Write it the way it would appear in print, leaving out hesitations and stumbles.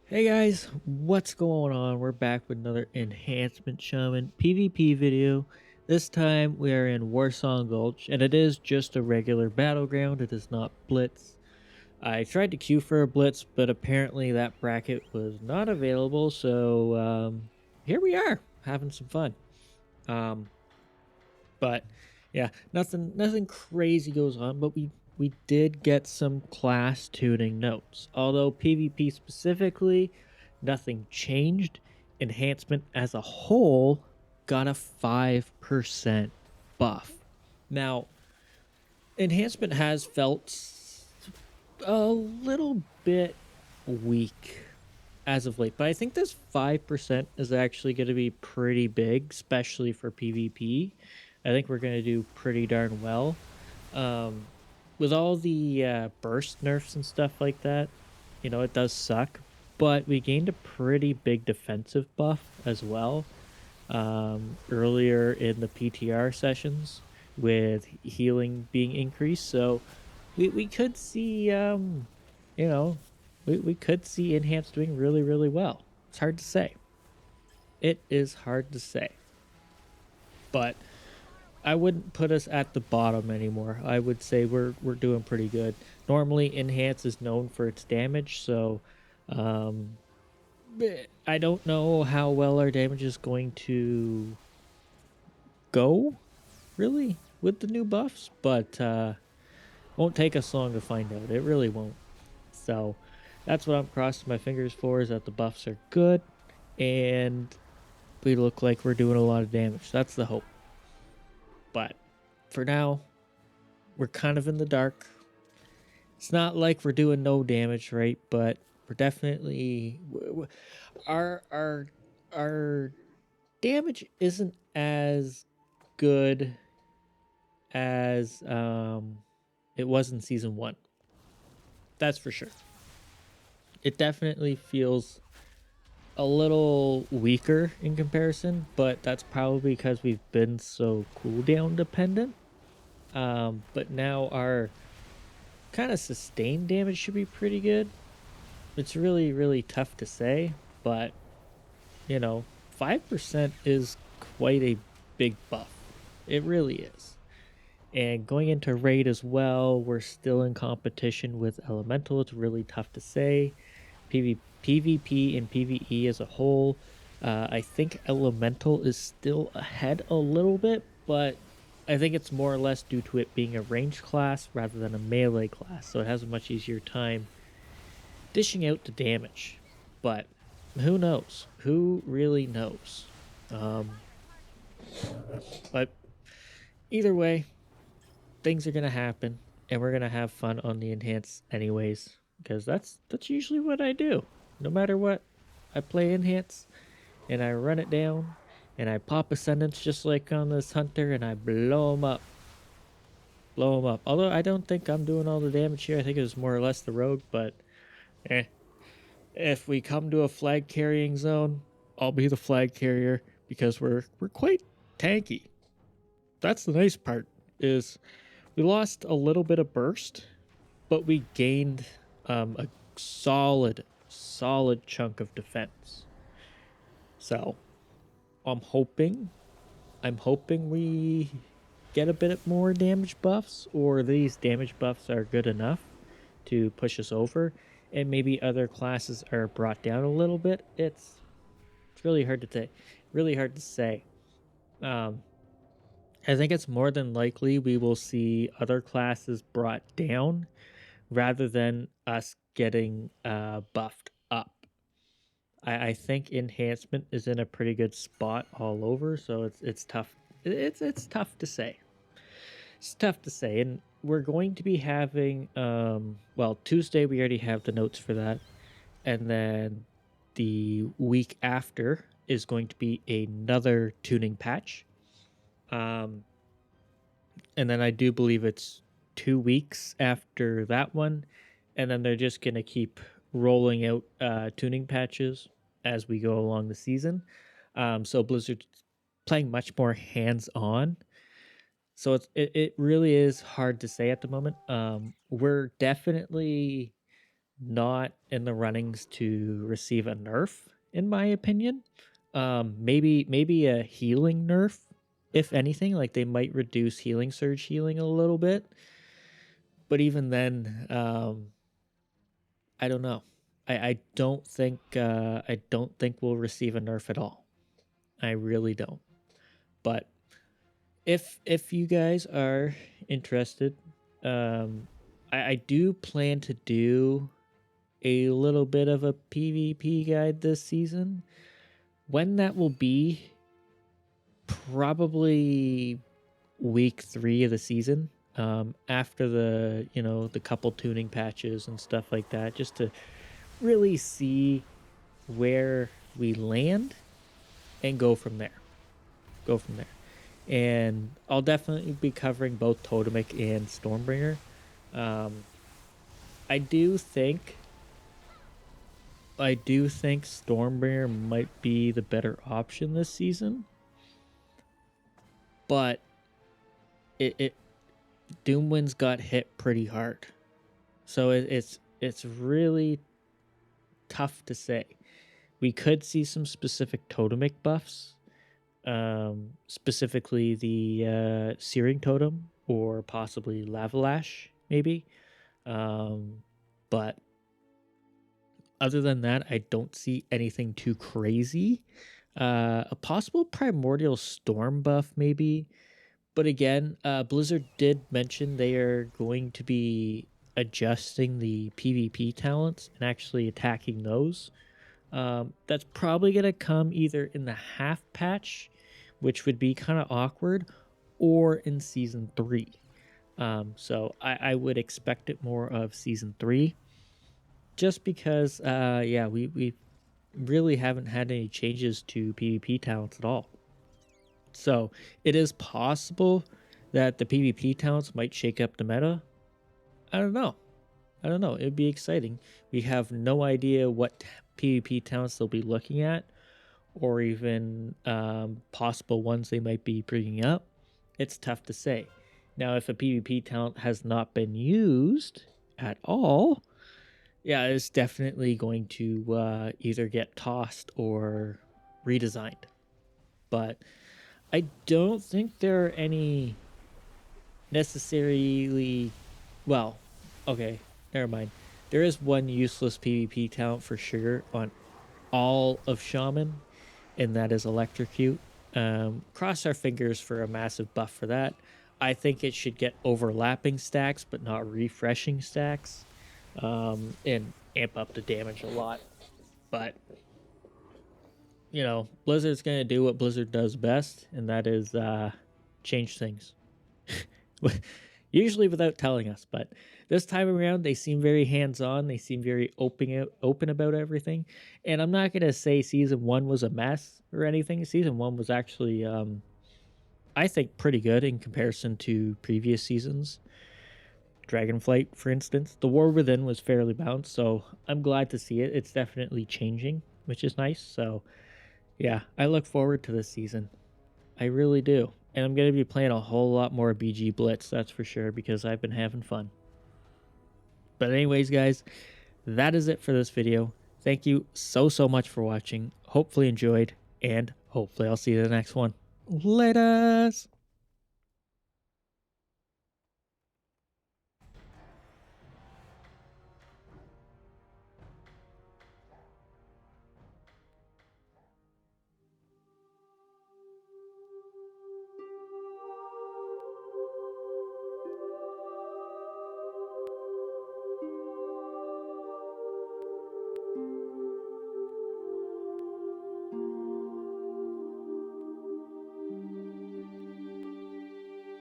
Hey guys, what's going on? We're back with another Enhancement Shaman PvP video. This time we are in Warsong Gulch, and it is just a regular battleground. It is not Blitz. I tried to queue for a Blitz, but apparently that bracket was not available, so here we are, having some fun. Um, but yeah, nothing crazy goes on, but we did get some class tuning notes. Although PvP specifically, nothing changed. Enhancement as a whole got a 5% buff. Now, enhancement has felt a little bit weak as of late, but I think this 5% is actually going to be pretty big, especially for PvP. I think we're going to do pretty darn well. Um, with all the burst nerfs and stuff like that, it does suck, but we gained a pretty big defensive buff as well earlier in the PTR sessions with healing being increased. So we could see, you know, we could see Enhanced doing really, really well. It's hard to say. It is hard to say. But I wouldn't put us at the bottom anymore. I would say we're doing pretty good. Normally, Enhance is known for its damage, so um, I don't know how well our damage is going to go, really, with the new buffs, but won't take us long to find out. It really won't. So that's what I'm crossing my fingers for, is that the buffs are good and we look like we're doing a lot of damage. That's the hope. But for now, we're kind of in the dark. It's not like we're doing no damage, right? But we're definitely our our damage isn't as good as it was in season 1. That's for sure. It definitely feels a little weaker in comparison, but that's probably because we've been so cooldown dependent. But now our kind of sustained damage should be pretty good. It's really, really tough to say, but 5% is quite a big buff. It really is. And going into raid as well, we're still in competition with elemental. It's really tough to say. PvP and PvE as a whole, I think elemental is still ahead a little bit, but I think it's more or less due to it being a ranged class rather than a melee class, so it has a much easier time dishing out the damage. But who knows? Who really knows? Um, but either way, things are gonna happen, and we're gonna have fun on the enhance anyways, because that's usually what I do. No matter what, I play enhance and I run it down and I pop ascendance just like on this hunter and I blow him up. Blow him up. Although I don't think I'm doing all the damage here. I think it was more or less the rogue, but eh. If we come to a flag carrying zone, I'll be the flag carrier because we're quite tanky. That's the nice part, is we lost a little bit of burst, but we gained a solid chunk of defense. So I'm hoping we get a bit more damage buffs, or these damage buffs are good enough to push us over, and maybe other classes are brought down a little bit. It's really hard to say. Really hard to say. Um, I think it's more than likely we will see other classes brought down rather than us getting buffed up. I think enhancement is in a pretty good spot all over, so it's tough. It's tough to say. It's tough to say, and we're going to be having well, Tuesday we already have the notes for that, and then the week after is going to be another tuning patch. Um, and then I do believe it's 2 weeks after that one, and then they're just gonna keep rolling out tuning patches as we go along the season. So Blizzard's playing much more hands on. So it really is hard to say at the moment. We're definitely not in the runnings to receive a nerf, in my opinion. Maybe a healing nerf, if anything. Like they might reduce healing surge healing a little bit, but even then, I don't know. I don't think we'll receive a nerf at all. I really don't. But if you guys are interested, I do plan to do a little bit of a PvP guide this season. When that will be, probably week 3 of the season, after the couple tuning patches and stuff like that, just to really see where we land and go from there. And I'll definitely be covering both Totemic and Stormbringer. um, I do think Stormbringer might be the better option this season, but it Doomwind's got hit pretty hard, so it's really tough to say. We could see some specific Totemic buffs, specifically the Searing Totem or possibly Lavalash, maybe. But other than that, I don't see anything too crazy. A possible Primordial Storm buff, maybe. But again, Blizzard did mention they are going to be adjusting the PvP talents and actually attacking those. That's probably going to come either in the half patch, which would be kind of awkward, or in Season 3. So I would expect it more of Season 3, just because, we really haven't had any changes to PvP talents at all. So it is possible that the PvP talents might shake up the meta. I don't know. It'd be exciting. We have no idea what PvP talents they'll be looking at, or even possible ones they might be bringing up. It's tough to say. Now, if a PvP talent has not been used at all, yeah, it's definitely going to either get tossed or redesigned. But I don't think there are any necessarily. Well, okay, never mind. There is one useless PvP talent for sure on all of Shaman, and that is Electrocute. Cross our fingers for a massive buff for that. I think it should get overlapping stacks, but not refreshing stacks, and amp up the damage a lot. But Blizzard's gonna do what Blizzard does best, and that is change things. Usually without telling us, but this time around they seem very hands-on. They seem very open about everything. And I'm not gonna say Season 1 was a mess or anything. Season 1 was actually, I think, pretty good in comparison to previous seasons. Dragonflight, for instance, the War Within was fairly balanced, so I'm glad to see it. It's definitely changing, which is nice. So yeah, I look forward to this season. I really do. And I'm going to be playing a whole lot more BG Blitz, that's for sure, because I've been having fun. But anyways, guys, that is it for this video. Thank you so much for watching. Hopefully enjoyed, and hopefully I'll see you in the next one. Laters!